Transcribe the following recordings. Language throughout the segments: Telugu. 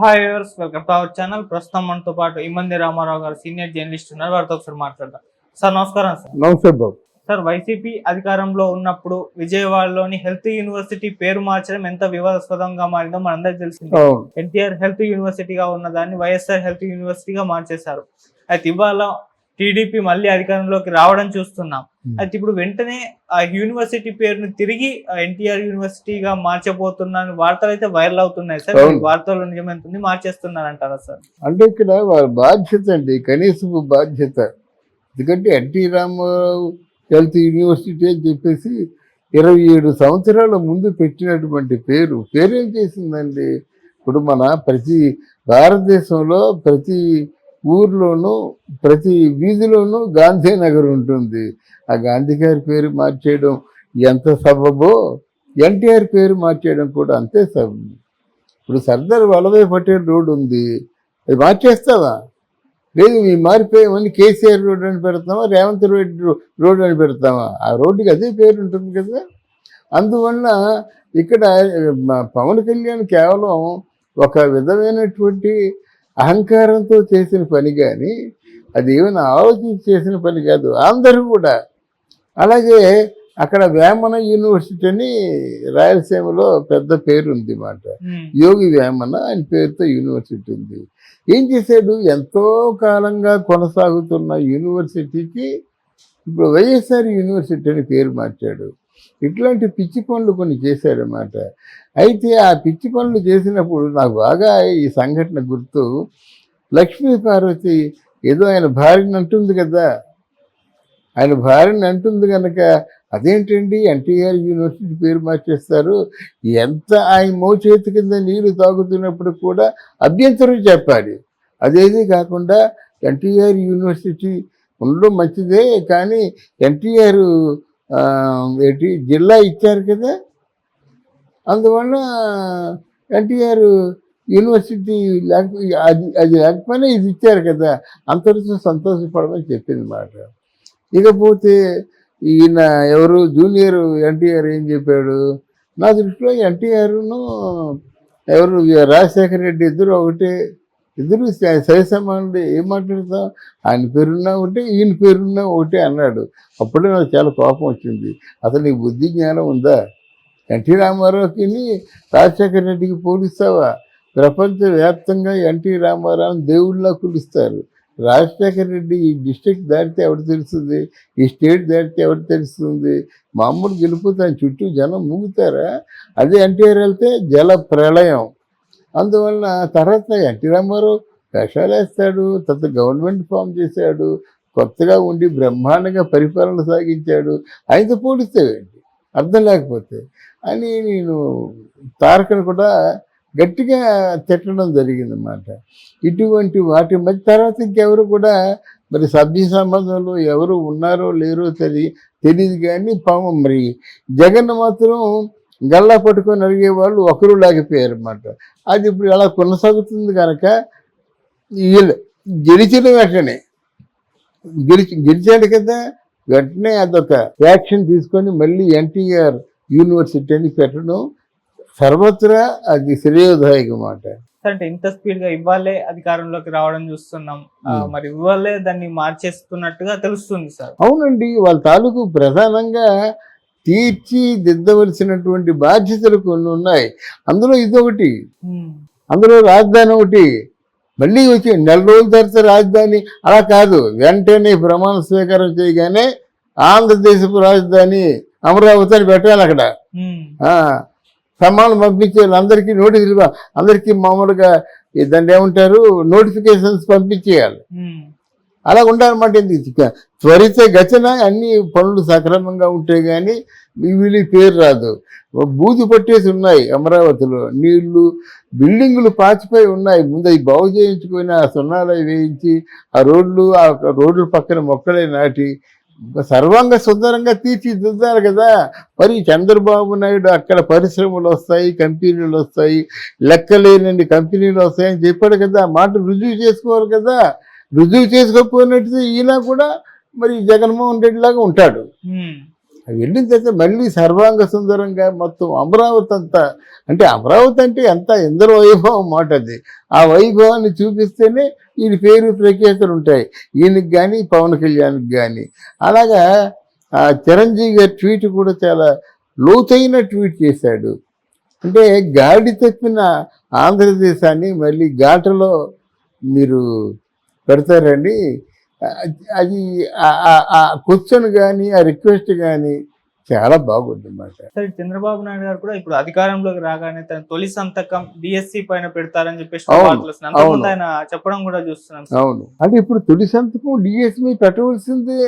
Hi viewers, welcome to our channel. ప్రస్తుతం మనతో పాటు ఇమ్మంది రామారావు గారు సీనియర్ జర్నలిస్ట్ ఉన్నారు. వారితో ఒకసారి మాట్లాడదాం. సార్ నమస్కారం. సార్ నమస్తే బాబు. సార్, వైసీపీ అధికారంలో ఉన్నప్పుడు విజయవాడలోని హెల్త్ యూనివర్సిటీ పేరు మార్చడం ఎంత వివాదాస్పదంగా మారిందో మనందరికీ తెలిసింది. ఎన్టీఆర్ హెల్త్ యూనివర్సిటీగా ఉన్న దాన్ని వైఎస్ఆర్ హెల్త్ యూనివర్సిటీగా మార్చేశారు. అయితే ఇవాళ టీడీపీ మళ్ళీ అధికారంలోకి రావడం చూస్తున్నాం. అయితే ఇప్పుడు వెంటనే ఆ యూనివర్సిటీ పేరును తిరిగి ఎన్టీఆర్ యూనివర్సిటీగా మార్చబోతున్నా వార్తలు అయితే వైరల్ అవుతున్నాయి సార్. వార్తలు నిజమెంతుంది, మార్చేస్తున్నారంటారా సార్? అంటే ఇక్కడ వారి బాధ్యత అండి, కనీసపు బాధ్యత. ఎందుకంటే ఎన్టీ రామారావు హెల్త్ యూనివర్సిటీ అని చెప్పేసి 27 సంవత్సరాల ముందు పెట్టినటువంటి పేరేం చేసిందండి? ఇప్పుడు మన ప్రతి భారతదేశంలో ప్రతి ఊర్లోనూ ప్రతి వీధిలోనూ గాంధీనగర్ ఉంటుంది. ఆ గాంధీ గారి పేరు మార్చేయడం ఎంత సబబో ఎన్టీఆర్ పేరు మార్చేయడం కూడా అంతే సబబు. ఇప్పుడు సర్దార్ వల్లభాయ్ పటేల్ రోడ్డు ఉంది, అది మార్చేస్తావా? లేదు, మేము మారిపోయామని కేసీఆర్ రోడ్ అని పెడతామా, రేవంత్ రెడ్డి రోడ్ అని పెడతామా? ఆ రోడ్డుకి అదే పేరు ఉంటుంది కదా. అందువల్ల ఇక్కడ పవన్ కళ్యాణ్ కేవలం ఒక విధమైనటువంటి అహంకారంతో చేసిన పని కానీ అది ఏమైనా ఆలోచించి చేసిన పని కాదు. అందరూ కూడా అలాగే అక్కడ వేమన యూనివర్సిటీ అని రాయలసీమలో పెద్ద పేరు ఉంది మాట. యోగి వేమన ఆయన పేరుతో యూనివర్సిటీ ఉంది. ఏం చేశాడు? ఎంతో కాలంగా కొనసాగుతున్న యూనివర్సిటీకి ఇప్పుడు వైఎస్ఆర్ యూనివర్సిటీ అని పేరు మార్చాడు. ఇట్లాంటి పిచ్చి పనులు కొన్ని చేశాడనమాట. అయితే ఆ పిచ్చి పనులు చేసినప్పుడు నాకు బాగా ఈ సంఘటన గుర్తు. లక్ష్మీ పార్వతి ఏదో ఆయన భార్యని అంటుంది కదా, ఆయన భార్యని అంటుంది కనుక అదేంటండి ఎన్టీఆర్ యూనివర్సిటీ పేరు మార్చేస్తారు? ఎంత ఆయన మోచేతి కింద నీరు తాగుతున్నప్పుడు కూడా అభ్యంతరం చెప్పాలి. అదేది కాకుండా ఎన్టీఆర్ యూనివర్సిటీ ఉండడం మంచిదే, కానీ ఎన్టీఆర్ జిల్లా ఇచ్చారు కదా, అందువల్ల ఎన్టీఆర్ యూనివర్సిటీ అది లేకపోయినా ఇది ఇచ్చారు కదా, అంతటితో సంతోషపడమని చెప్పింది మాట. ఇకపోతే ఈయన ఎవరు జూనియర్ ఎన్టీఆర్ ఏం చెప్పాడు? నా దృష్టిలో ఎన్టీఆర్ను ఎవరు రాజశేఖర రెడ్డి ఇద్దరు సరిసమానుడు. ఏం మాట్లాడతాం? ఆయన పేరున్నా ఒకటే, ఈయన పేరున్నా ఒకటే అన్నాడు. అప్పుడే నాకు చాలా కోపం వచ్చింది. అసలు నీకు బుద్ధి జ్ఞానం ఉందా? ఎన్టీ రామారావుకి రాజశేఖర రెడ్డికి పోలిస్తావా? ప్రపంచవ్యాప్తంగా ఎన్టీ రామారావుని దేవుళ్ళలా కొలుస్తారు. రాజశేఖర రెడ్డి ఈ డిస్ట్రిక్ట్ దాటితే ఎవరు తెలుస్తుంది? ఈ స్టేట్ దాటితే ఎవరు తెలుస్తుంది? మామూలు గెలుపుతా చుట్టూ జనం మూగుతారా? అదే ఎన్టీఆర్ వెళ్తే జల ప్రళయం. అందువలన తర్వాత ఎన్టీ రామారావు వేషాలు వేస్తాడు, తర్వాత గవర్నమెంట్ ఫామ్ చేశాడు, కొత్తగా ఉండి బ్రహ్మాండంగా పరిపాలన సాగించాడు. ఆయనతో పోలిస్తే అర్థం లేకపోతే అని నేను తారకను కూడా గట్టిగా తిట్టడం జరిగిందన్నమాట. ఇటువంటి వాటి మధ్య తర్వాత ఇంకెవరు కూడా మరి సభ్య సంబంధంలో ఎవరు ఉన్నారో లేరో తెలియదు. కానీ పాపం మరి జగన్ మాత్రం గల్లా పట్టుకొని అడిగే వాళ్ళు ఒకరు లాగిపోయారు అన్నమాట. అది ఇప్పుడు అలా కొనసాగుతుంది కనుక వీళ్ళు గెలిచిన వెంటనే గెలిచాడు కదా, వెంటనే అదొక యాక్షన్ తీసుకొని మళ్ళీ ఎన్టీఆర్ యూనివర్సిటీ అని పెట్టడం సర్వత్రా అది శ్రేయోదాయక మాట. అంటే ఇంత స్పీడ్ గా ఇవ్వాలే అధికారంలోకి రావడం చూస్తున్నాం, మరి ఇవ్వాలే దాన్ని మార్చేస్తున్నట్టుగా తెలుస్తుంది సార్. అవునండి, వాళ్ళ తాలూకు ప్రధానంగా తీర్చిదిద్దవలసినటువంటి బాధ్యతలు కొన్ని ఉన్నాయి. అందులో ఇదొకటి, అందులో రాజధాని ఒకటి. మళ్ళీ వచ్చి 4 రోజుల తర్వాత రాజధాని అలా కాదు, వెంటనే ప్రమాణ స్వీకారం చేయగానే ఆంధ్రదేశపు రాజధాని అమరావతి అని పెట్టాలి. అక్కడ ప్రమాణం పంపించేయాలి, అందరికీ నోటీసులు, అందరికీ మామూలుగా దాన్ని ఏమంటారు నోటిఫికేషన్స్ పంపించేయాలి. అలా ఉండాలన్నమాట. త్వరిత గతిన అన్ని పనులు సక్రమంగా ఉంటే కానీ వీళ్ళకి పేరు రాదు. బూజు పట్టేసి ఉన్నాయి అమరావతిలో, నీళ్లు బిల్డింగులు పాచిపోయి ఉన్నాయి. ముందు అవి బాగు చేయించుకొని ఆ సున్నాలు వేయించి ఆ రోడ్లు పక్కన మొక్కలే నాటి సర్వంగా సుందరంగా తీర్చిదిద్దాలి కదా. మరి చంద్రబాబు నాయుడు అక్కడ పరిశ్రమలు వస్తాయి, కంపెనీలు వస్తాయి, లెక్కలేనన్ని కంపెనీలు వస్తాయని చెప్పాడు కదా. మాట రుజువు చేసుకోవాలి కదా. రుజువు చేసుకోకపోయినట్టు ఈయన కూడా మరి జగన్మోహన్ రెడ్డి లాగా ఉంటాడు. వెళ్ళిన తర్వాత మళ్ళీ సర్వాంగ సుందరంగా మొత్తం అమరావతి అంతా, అంటే అమరావతి అంటే ఎంత ఇంద్ర వైభవం మాట అది. ఆ వైభవాన్ని చూపిస్తేనే ఈయన పేరు ప్రఖ్యాతులు ఉంటాయి, ఈయనకి కానీ పవన్ కళ్యాణ్కి కానీ. అలాగా చిరంజీవి గారి ట్వీట్ కూడా చాలా లోతైన ట్వీట్ చేశాడు. అంటే గాడి తప్పిన ఆంధ్రదేశాన్ని మళ్ళీ ఘాటలో మీరు పెడతారండి. అది ఆ క్వశ్చన్ కానీ ఆ రిక్వెస్ట్ కానీ చాలా బాగుంది అన్నమాట. సరే, చంద్రబాబు నాయుడు గారు కూడా ఇప్పుడు అధికారంలోకి రాగానే తన తొలి సంతకం డిఎస్సి పైన పెడతారని చెప్పేసి వార్తలు వస్తున్నాయి. అంతకుముందు ఆయన చెప్పడం కూడా చూస్తున్నాం. అవును, అంటే ఇప్పుడు తొలి సంతకం డిఎస్సి మీద పెట్టవలసిందే,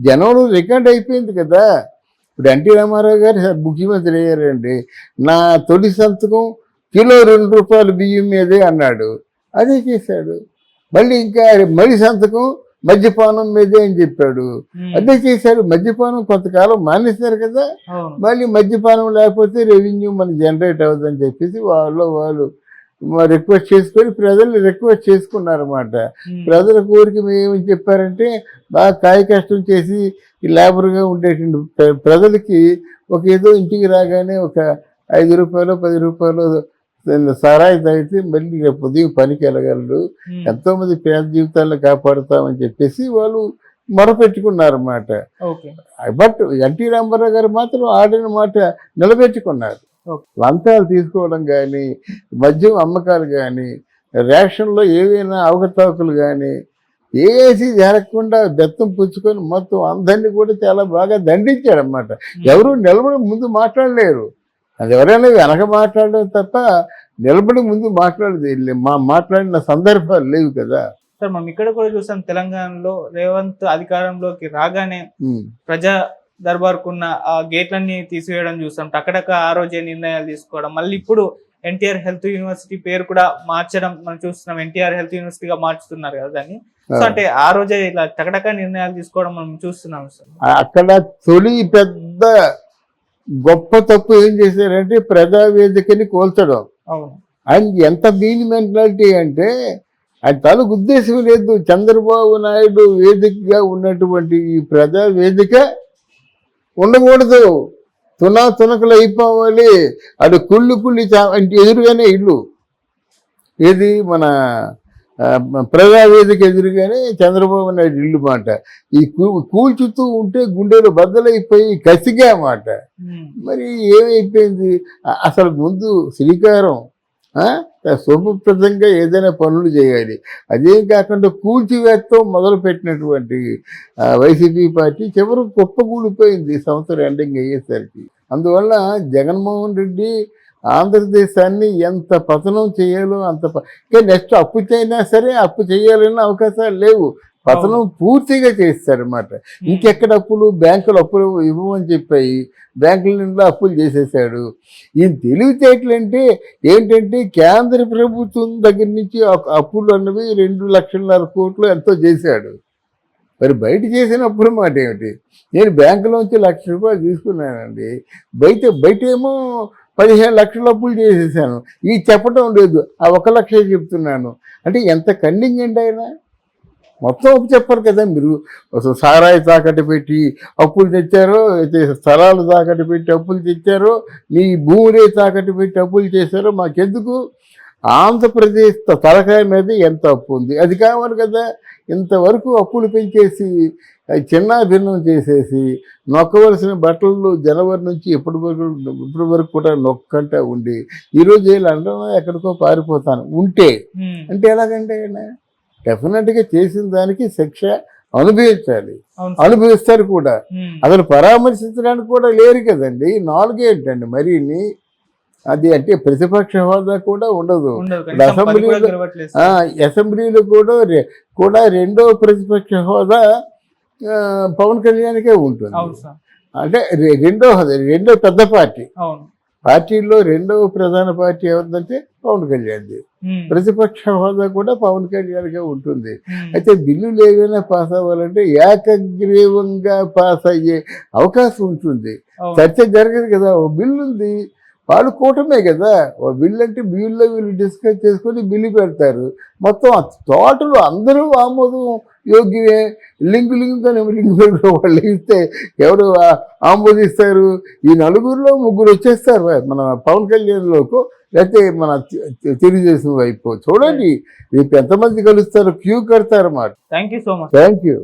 జనంలో రికార్డ్ అయిపోయింది కదా. ఇప్పుడు ఎన్టీ రామారావు గారు ముఖ్యమంత్రి అయ్యారండి, నా తొలి సంతకం కిలో ₹2 బియ్యం మీదే అన్నాడు, అదే చేశాడు. మళ్ళీ ఇంకా మళ్ళీ సంతకం మద్యపానం మీదే అని చెప్పాడు, అదే చేశాడు. మద్యపానం కొంతకాలం మానేశారు కదా, మళ్ళీ మద్యపానం లేకపోతే రెవెన్యూ మనకి జనరేట్ అవుతుందని చెప్పేసి వాళ్ళు రిక్వెస్ట్ చేసుకొని ప్రజల్ని రిక్వెస్ట్ చేసుకున్నారన్నమాట. ప్రజల కోరిక ఏమని చెప్పారంటే, బాగా కాయ కష్టం చేసి లేబర్గా ఉండేటువంటి ప్రజలకి ఒక ఏదో ఇంటికి రాగానే ఒక ₹5 ₹10 సారాయి తాగితే మళ్ళీ రేపు ఉదయం పనికి వెళ్ళగలరు, ఎంతోమంది పేద జీవితాలను కాపాడుతామని చెప్పేసి వాళ్ళు మొరపెట్టుకున్నారన్నమాట. బట్ ఎన్టీ రామారావు గారు మాత్రం ఆడిన మాట నిలబెట్టుకున్నారు. లంచాలు తీసుకోవడం కానీ, మద్యం అమ్మకాలు కానీ, రేషన్లో ఏవైనా అవకతవకలు కానీ ఏసీ జరగకుండా బెత్తం పుచ్చుకొని మొత్తం అందరినీ కూడా చాలా బాగా దండించాడన్నమాట. ఎవరు నిలబడి ముందు మాట్లాడలేరు, అది ఎవరైనా వెనక మాట్లాడడం తప్ప నిలబడి ముందు మాట్లాడిన సందర్భాలు లేవు కదా. సార్, మనం ఇక్కడ కూడా చూసాం, తెలంగాణలో రేవంత్ అధికారంలోకి రాగానే ప్రజా దర్బార్కున్న ఆ గేట్లన్నీ తీసివేయడం చూసాం. టకటక ఆ రోజే నిర్ణయాలు తీసుకోవడం, మళ్ళీ ఇప్పుడు ఎన్టీఆర్ హెల్త్ యూనివర్సిటీ పేరు కూడా మార్చడం మనం చూస్తున్నాం. ఎన్టీఆర్ హెల్త్ యూనివర్సిటీగా మార్చుతున్నారు కదా దాన్ని. సో అంటే ఆ రోజే ఇలా టకటక నిర్ణయాలు తీసుకోవడం మనం చూస్తున్నాం సార్. అక్కడ తొలి పెద్ద గొప్ప తప్పు ఏం చేశారంటే ప్రజావేదికని కోల్చడం. అండ్ ఎంత మీన్ మెంటాలిటీ అంటే అది తనకు ఉద్దేశం లేదు. చంద్రబాబు నాయుడు వేదికగా ఉన్నటువంటి ఈ ప్రజావేదిక ఉండకూడదు, తునకలు అయిపోవాలి. అది కుళ్ళి అంటే ఎదురుగానే ఇల్లు, ఏది మన ప్రజావేదిక ఎదురుగానే చంద్రబాబు నాయుడు ఇల్లు మాట. ఈ కూల్చుతూ ఉంటే గుండెలు బద్దలైపోయి కసిగా మాట. మరి ఏమైపోయింది, అసలు ముందు శ్రీకారం శుభప్రదంగా ఏదైనా పనులు చేయాలి. అదేం కాకుండా కూల్చివేత్తం మొదలుపెట్టినటువంటి వైసీపీ పార్టీ చివరికి కుప్పకూలిపోయింది సంవత్సరం ఎండింగ్ అయ్యేసరికి. అందువల్ల జగన్మోహన్ రెడ్డి ఆంధ్రదేశాన్ని ఎంత పతనం చేయాలో అంత నెక్స్ట్ అప్పు చేయనా సరే అప్పు చేయాలన్న అవకాశాలు లేవు, పతనం పూర్తిగా చేస్తారన్నమాట. ఇంకెక్కడ అప్పులు, బ్యాంకులు అప్పులు ఇవ్వమని చెప్పాయి, బ్యాంకుల నిండా అప్పులు చేసేసాడు. ఈయన తెలివితేటలంటే ఏంటంటే కేంద్ర ప్రభుత్వం దగ్గర నుంచి అప్పులు అన్నవి 2,50,000 కోట్లు ఎంతో చేశాడు. మరి బయట చేసిన అప్పుల మాట ఏమిటి? నేను బ్యాంకులోంచి ₹1,00,000 తీసుకున్నానండి, బయట ఏమో 15 లక్షల అప్పులు చేసేసాను, ఈ చెప్పడం లేదు, ఆ 1 లక్ష చెప్తున్నాను. అంటే ఎంత కన్నింగ్ అండి ఆయన, మొత్తం అప్పు చెప్పరు కదా. మీరు సారాయి తాకట్టు పెట్టి అప్పులు తెచ్చారో, స్థలాలు తాకట్టు పెట్టి అప్పులు తెచ్చారో, మీ భూములే తాకట్టు పెట్టి అప్పులు చేశారో మాకెందుకు? ఆంధ్రప్రదేశ్ తలకాయ మీద ఎంత అప్పు ఉంది అది కావాలి కదా. ఇంతవరకు అప్పులు పెంచేసి చిన్నాభిన్నం చేసేసి నొక్కవలసిన బట్టలు జనవరి నుంచి ఇప్పటి వరకు కూడా నొక్కంటా ఉండి ఈరోజు లండన్ ఎక్కడికో పారిపోతాను ఉంటే అంటే ఎలాగంటే డెఫినెట్గా చేసిన దానికి శిక్ష అనుభవించాలి, అనుభవిస్తారు కూడా. అసలు పరామర్శించడానికి కూడా లేరు కదండి. 4 ఏంటండి మరీని, అది అంటే ప్రతిపక్ష హోదా కూడా ఉండదు. అసెంబ్లీలో కూడా రెండో ప్రతిపక్ష హోదా పవన్ కళ్యాణ్కే ఉంటుంది. అంటే రెండో పెద్ద పార్టీలో రెండవ ప్రధాన పార్టీ ఎవరిదంటే పవన్ కళ్యాణ్ది. ప్రతిపక్ష హోదా కూడా పవన్ కళ్యాణ్గా ఉంటుంది. అయితే బిల్లులు ఏవైనా పాస్ అవ్వాలంటే ఏకగ్రీవంగా పాస్ అయ్యే అవకాశం ఉంటుంది, చర్చ జరగదు కదా. ఓ బిల్లు ఉంది, వాళ్ళు కూటమే కదా, ఓ బిల్లు అంటే బిల్లులో వీళ్ళు డిస్కస్ చేసుకొని బిల్లు పెడతారు, మొత్తం టోటల్ అందరూ ఆమోదం యోగ్యమే. లింక్ వాళ్ళు ఇస్తే ఎవరు ఆమోదిస్తారు? ఈ నలుగురిలో ముగ్గురు వచ్చేస్తారు, మన పవన్ కళ్యాణ్లోకి లేకపోతే మన తెలుగుదేశం వైపు. చూడండి రేపు ఎంతమంది కలుస్తారు, క్యూ కడతారు అన్నమాట. Thank you so much. Thank you.